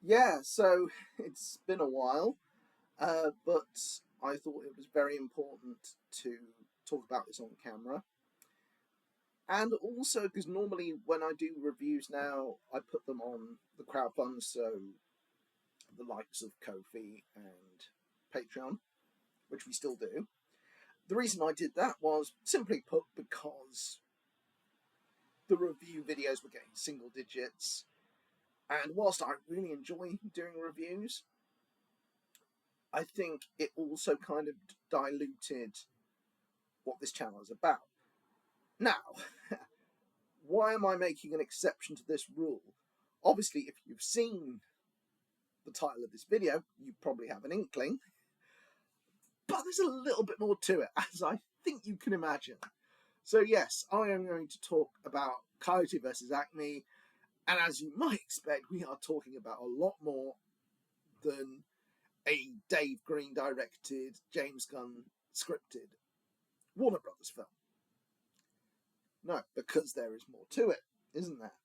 Yeah, so it's been a while, but I thought it was very important to talk about this on camera. And also because normally when I do reviews now, I put them on the crowdfund, so the likes of Ko-fi and Patreon, which we still do. The reason I did that was simply put because the review videos were getting single digits, and whilst I really enjoy doing reviews, I think it also kind of diluted what this channel is about. Now, why am I making an exception to this rule? Obviously, if you've seen the title of this video, you probably have an inkling, but there's a little bit more to it, as I think you can imagine. So yes, I am going to talk about Coyote versus Acme, and as you might expect, we are talking about a lot more than a Dave Green directed, James Gunn scripted Warner Brothers film. No, because there is more to it, isn't there?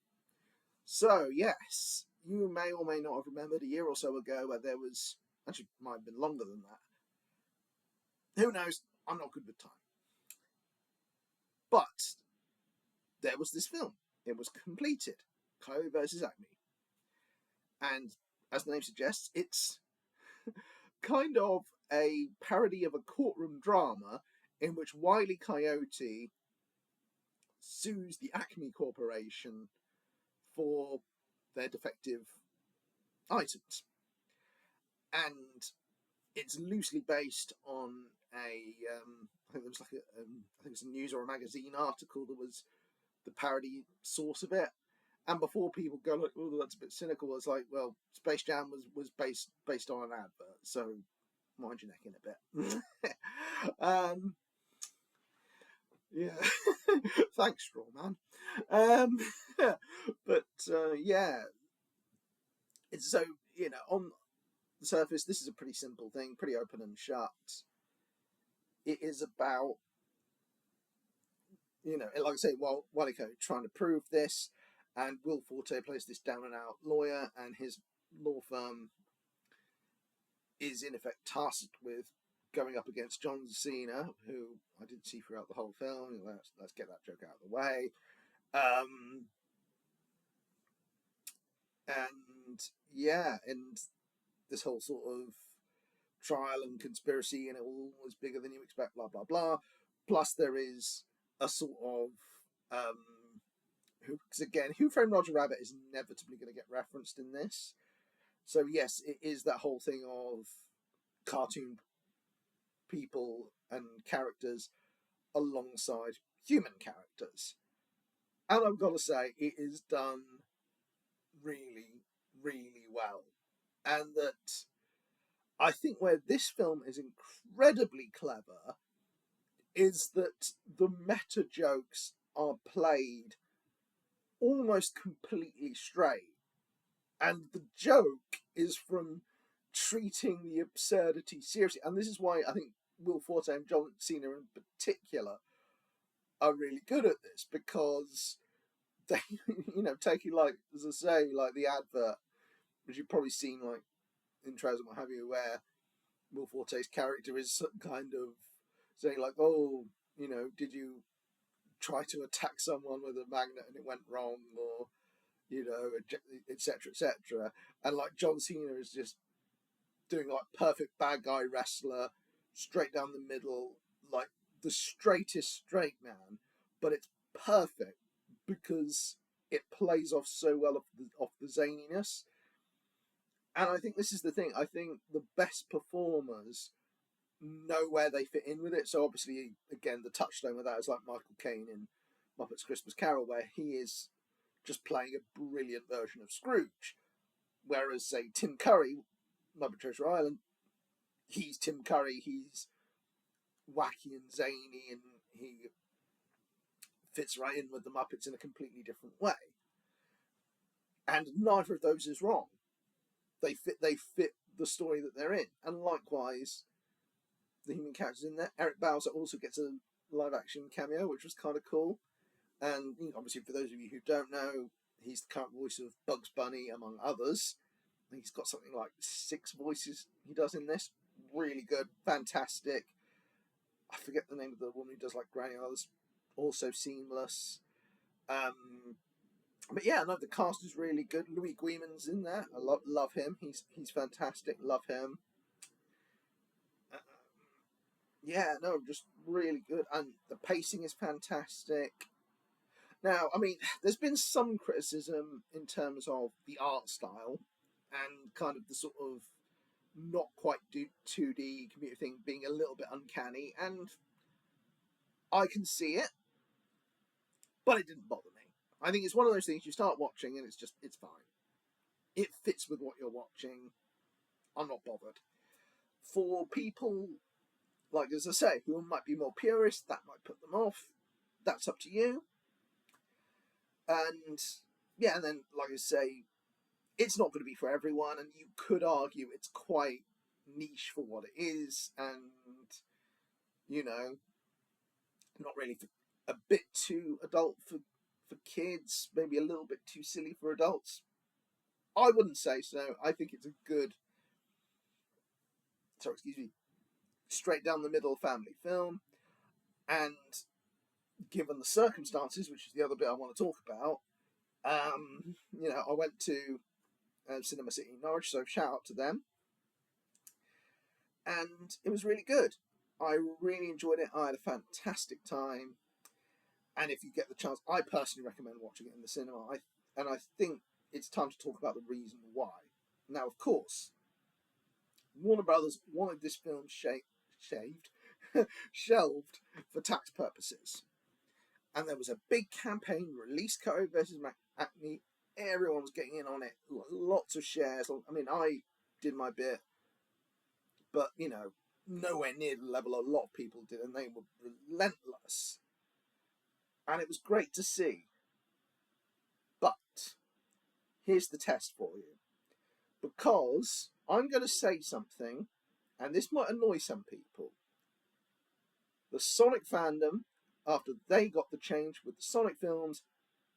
So, yes, you may or may not have remembered a year or so ago where there was, actually, might have been longer than that. Who knows? I'm not good with time. But there was this film. It was completed. Coyote versus Acme. And as the name suggests, it's kind of a parody of a courtroom drama in which Wile E. Coyote sues the Acme Corporation for their defective items. And it's loosely based on I think there was like I think it was a news or a magazine article that was the parody source of it. And before people go like, "Oh, that's a bit cynical," it's like, well, Space Jam was based on an advert, so mind your neck in a bit. Yeah, thanks, Straw Man. Um, but yeah, it's so on the surface, this is a pretty simple thing, pretty open and shut. It is about, like I say, Waliko trying to prove this, and Will Forte plays this down and out lawyer, and his law firm is in effect tasked with going up against John Cena, who I didn't see throughout the whole film. Let's get that joke out of the way. And yeah, and this whole sort of trial and conspiracy, and it all was bigger than you expect, blah blah blah. Plus, there is a sort of because again, Who Framed Roger Rabbit is inevitably going to get referenced in this. So yes, it is that whole thing of cartoon people and characters alongside human characters, and I've got to say, it is done really, really well, and that I think where this film is incredibly clever is that the meta jokes are played almost completely straight. And the joke is from treating the absurdity seriously. And this is why I think Will Forte and John Cena in particular are really good at this, because they, taking, like, as I say, like the advert, which you've probably seen, like, intros and what have you, where Will Forte's character is kind of saying, like, oh, did you try to attack someone with a magnet and it went wrong, or etc., etc. And like John Cena is just doing like perfect bad guy wrestler, straight down the middle, like the straightest straight man, but it's perfect because it plays off so well off the zaniness. And I think this is the thing. I think the best performers know where they fit in with it. So obviously, again, the touchstone with that is like Michael Caine in Muppets Christmas Carol, where he is just playing a brilliant version of Scrooge. Whereas, say, Tim Curry, Muppet Treasure Island, he's Tim Curry, he's wacky and zany, and he fits right in with the Muppets in a completely different way. And neither of those is wrong. They fit the story that they're in. And likewise, the human characters in there. Eric Bowser also gets a live action cameo, which was kind of cool. And obviously, for those of you who don't know, he's the current voice of Bugs Bunny, among others. He's got something like 6 voices he does in this. Really good, fantastic. I forget the name of the woman who does like Granny Others. Also seamless. But yeah, no, the cast is really good. Louis Guimon's in there. I love him. He's fantastic. Love him. Yeah, no, just really good. And the pacing is fantastic. Now, I mean, there's been some criticism in terms of the art style and kind of the sort of not quite 2D computer thing being a little bit uncanny, and I can see it, but it didn't bother me. I think it's one of those things you start watching and it's fine. It fits with what you're watching. I'm not bothered. For people, like as I say, who might be more purist, that might put them off. That's up to you. And yeah, and then like I say, it's not going to be for everyone, and you could argue it's quite niche for what it is, and you know, not really for, a bit too adult for kids, maybe a little bit too silly for adults. I wouldn't say so. I think it's a good, straight down the middle family film, and given the circumstances, which is the other bit I want to talk about, you know, I went to Cinema City in Norwich, so shout out to them, and it was really good. I really enjoyed it. I had a fantastic time, and if you get the chance, I personally recommend watching it in the cinema. I think it's time to talk about the reason why. Now, of course, Warner Brothers wanted this film shelved for tax purposes, and there was a big campaign, release Coyote versus Acme. Everyone was getting in on it, lots of shares. I mean, I did my bit, but you know, nowhere near the level a lot of people did, and they were relentless. And it was great to see. But here's the test for you, because I'm going to say something, and this might annoy some people. The Sonic fandom, after they got the change with the Sonic films,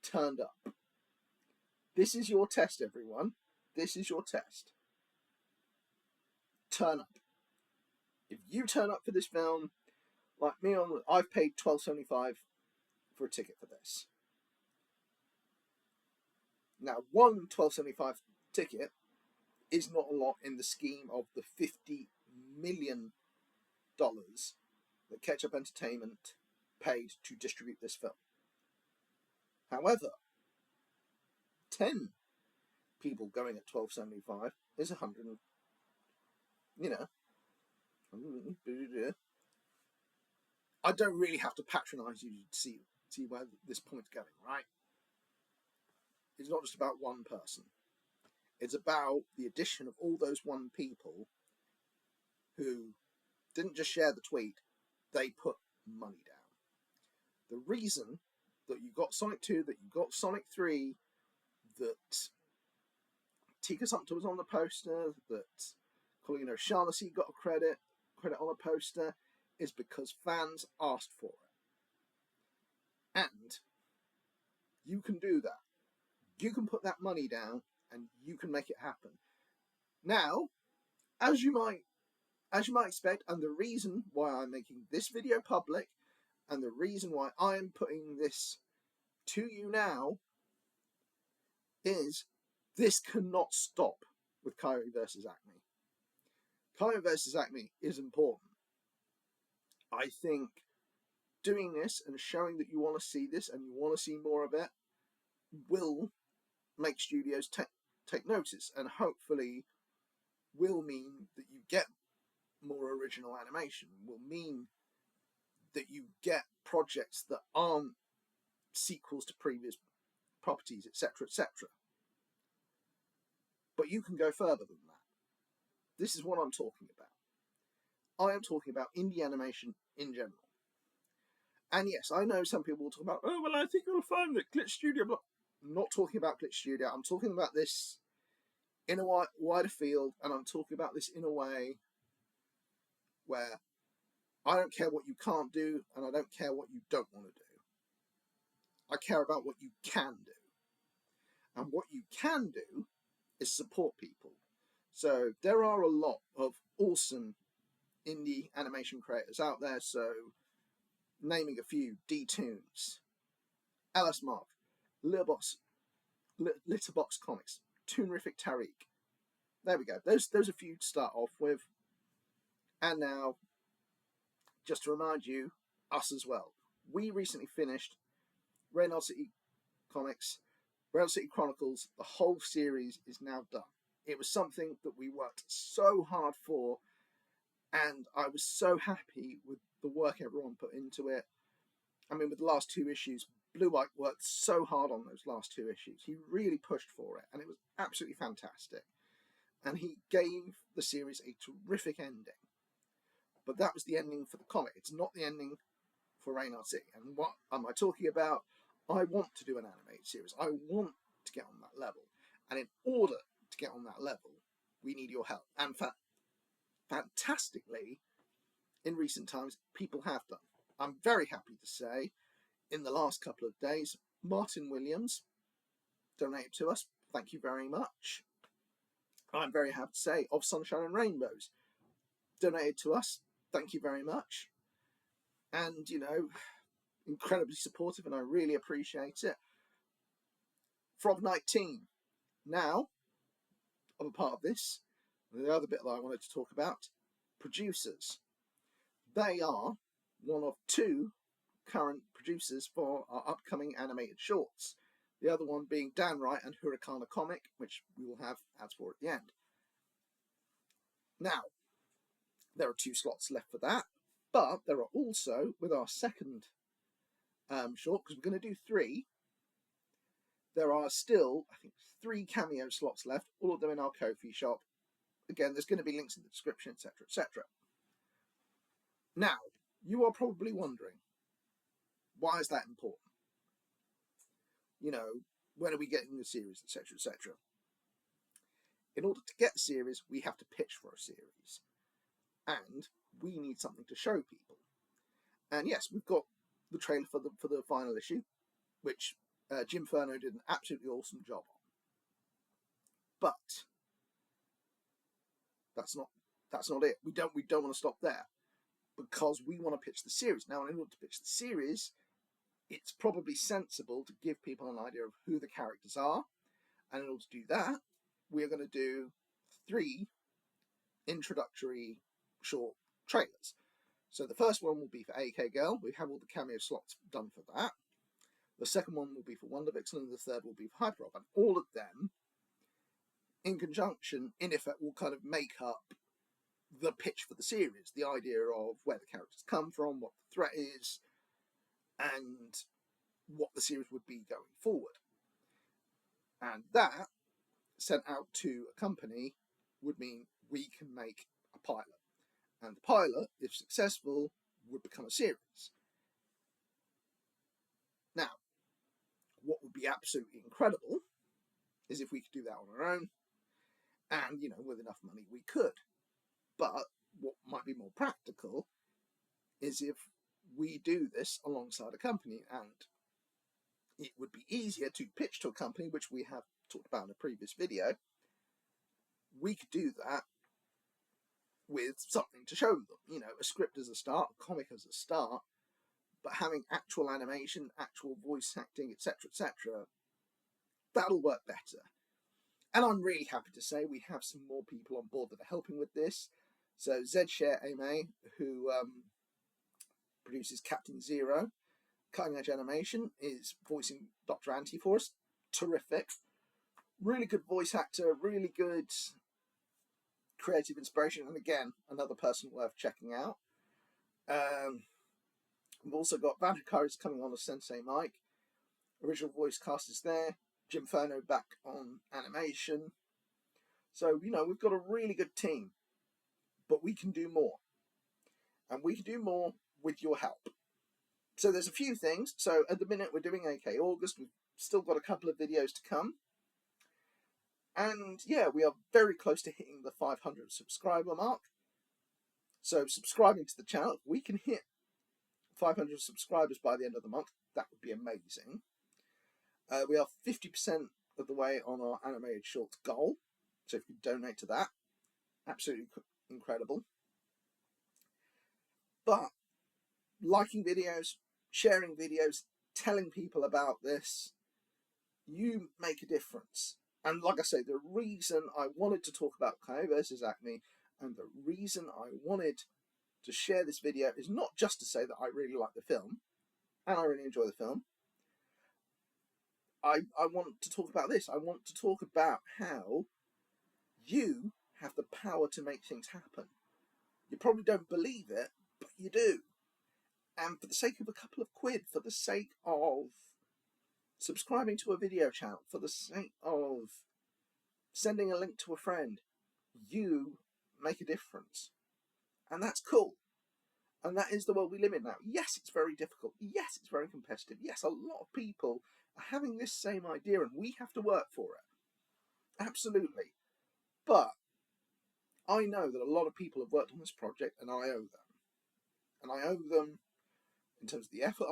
turned up. This is your test, everyone. This is your test. Turn up. If you turn up for this film, like me, I've paid $12.75 for a ticket for this. Now, one $12.75 ticket is not a lot in the scheme of the $50 million that Ketchup Entertainment paid to distribute this film. However, 10 people going at $12.75 is 100, you know. I don't really have to patronise you to see where this point's going, right? It's not just about one person. It's about the addition of all those one people who didn't just share the tweet, they put money down. The reason that you got Sonic 2, that you got Sonic 3, that Tika Sumpter was on the poster, that Colleen O'Shaughnessy got a credit on a poster, is because fans asked for it. And you can do that. You can put that money down and you can make it happen. Now, as you might expect, and the reason why I'm making this video public, and the reason why I'm putting this to you now, is this cannot stop with Coyote versus Acme. Coyote versus Acme is important. I think doing this and showing that you want to see this and you want to see more of it will make studios take notice, and hopefully will mean that you get more original animation, will mean that you get projects that aren't sequels to previous properties, etc., etc. But you can go further than that. This is what I'm talking about. I am talking about indie animation in general. And yes, I know some people will talk about, oh, well, I think you'll find that Glitch Studio... I'm not talking about Glitch Studio. I'm talking about this in a wider field, and I'm talking about this in a way where I don't care what you can't do, and I don't care what you don't want to do. I care about what you can do. And what you can do is support people. So there are a lot of awesome indie animation creators out there. So naming a few: Dtoons, Alice Mark, Litterbox Comics, Toonrifiq Tarq. There we go. Those are a few to start off with. And now, just to remind you, us as well. We recently finished Reynard City Comics, Reynard City Chronicles. The whole series is now done. It was something that we worked so hard for, and I was so happy with the work everyone put into it. I mean, with the last 2 issues, Blue White worked so hard on those last 2 issues. He really pushed for it, and it was absolutely fantastic. And he gave the series a terrific ending. But that was the ending for the comic. It's not the ending for Reynard City. And what am I talking about? I want to do an animated series. I want to get on that level. And in order to get on that level, we need your help. And fantastically, in recent times, people have done. I'm very happy to say, in the last couple of days, Martin Williams donated to us. Thank you very much. I'm very happy to say, Of Sunshine and Rainbows donated to us. Thank you very much. And, you know, incredibly supportive, and I really appreciate it. FrogKnight team, now, of a part of this, the other bit that I wanted to talk about, producers. They are one of 2 current producers for our upcoming animated shorts. The other one being Dan Wright and Hurikana Comic, which we will have ads for at the end. Now, there are 2 slots left for that, but there are also, with our second short, because we're going to do 3, there are still, I think, 3 cameo slots left, all of them in our Ko-fi shop. Again, there's going to be links in the description, etc., etc. Now, you are probably wondering, why is that important? You know, when are we getting the series, etc., etc.? In order to get a series, we have to pitch for a series. And we need something to show people. And yes, we've got the trailer for the final issue, which Jim Furno did an absolutely awesome job on. But that's not it. We don't want to stop there, because we want to pitch the series. Now, in order to pitch the series, it's probably sensible to give people an idea of who the characters are. And in order to do that, we are going to do 3 introductory short trailers. So the first one will be for AK Girl. We have all the cameo slots done for that. The second one will be for Wonder Vixen, and the third will be for Hyperop. And all of them, in conjunction, in effect, will kind of make up the pitch for the series. The idea of where the characters come from, what the threat is, and what the series would be going forward. And that, sent out to a company, would mean we can make a pilot. And the pilot, if successful, would become a series. Now, what would be absolutely incredible is if we could do that on our own, and, you know, with enough money we could. But what might be more practical is if we do this alongside a company, and it would be easier to pitch to a company, which we have talked about in a previous video. We could do that with something to show them, you know, a script as a start, a comic as a start, but having actual animation, actual voice acting, etc., etc., that'll work better. And I'm really happy to say we have some more people on board that are helping with this. So Z-Cher Aime, who produces Captain Zero, Cutting Edge Animation, is voicing Dr. Anti for us. Terrific. Really good voice actor, really good creative inspiration, and again, another person worth checking out. We've also got Van Hikari's coming on as Sensei Mike. Original voice cast is there. Jim Furno back on animation. So, you know, we've got a really good team, but we can do more. And we can do more with your help. So there's a few things. So at the minute we're doing AK August. We've still got a couple of videos to come. And yeah, we are very close to hitting the 500 subscriber mark. So subscribing to the channel, if we can hit 500 subscribers by the end of the month, that would be amazing. We are 50% of the way on our animated shorts goal. So if you donate to that, absolutely incredible. But liking videos, sharing videos, telling people about this, you make a difference. And like I say, the reason I wanted to talk about Coyote versus Acme, and the reason I wanted to share this video, is not just to say that I really like the film, and I really enjoy the film. I want to talk about this. I want to talk about how you have the power to make things happen. You probably don't believe it, but you do. And for the sake of a couple of quid, for the sake of subscribing to a video channel, for the sake of sending a link to a friend, you make a difference. And that's cool. And that is the world we live in now. Yes, it's very difficult. Yes, it's very competitive. Yes, a lot of people are having this same idea and we have to work for it. Absolutely. But I know that a lot of people have worked on this project and I owe them. And I owe them in terms of the effort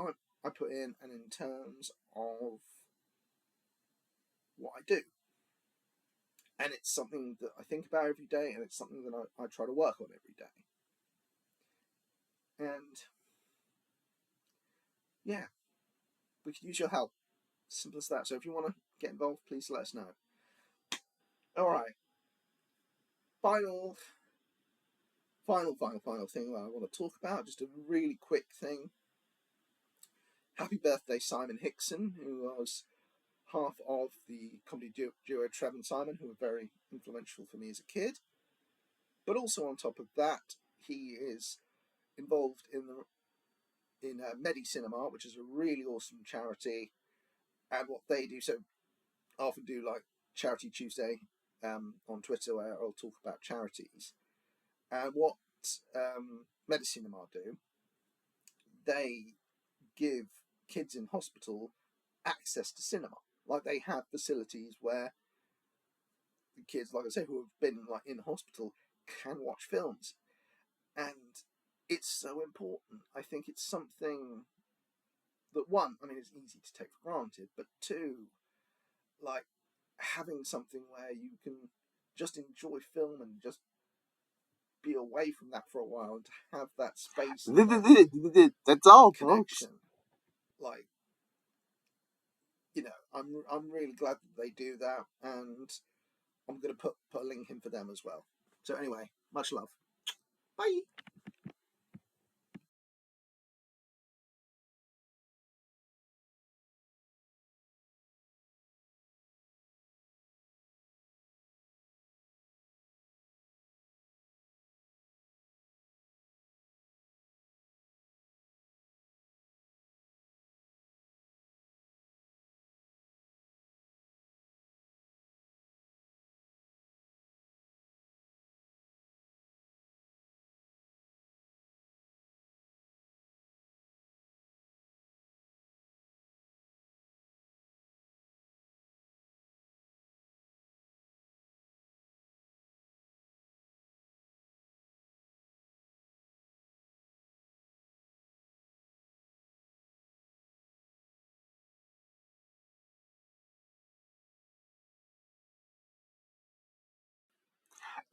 I put in and in terms of what I do. And it's something that I think about every day, and it's something that I try to work on every day. And yeah, we could use your help. Simple as that. So if you want to get involved, please let us know. Alright. Final thing that I want to talk about. Just a really quick thing. Happy birthday, Simon Hickson, who was half of the comedy duo Trev and Simon, who were very influential for me as a kid. But also on top of that, he is involved in Medi Cinema, which is a really awesome charity, and what they do. So I often do like Charity Tuesday on Twitter, where I'll talk about charities. And what Medi Cinema do, they give kids in hospital access to cinema. Like, they have facilities where the kids, like I say, who have been like in hospital can watch films. And it's so important. I think it's something that, one, I mean, it's easy to take for granted, but two, like, having something where you can just enjoy film and just be away from that for a while and to have that space. That's all, connection. folks. Like, you know, I'm really glad that they do that, and I'm going to put a link in for them as well. So anyway, much love. Bye.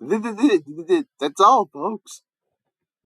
That's all, folks.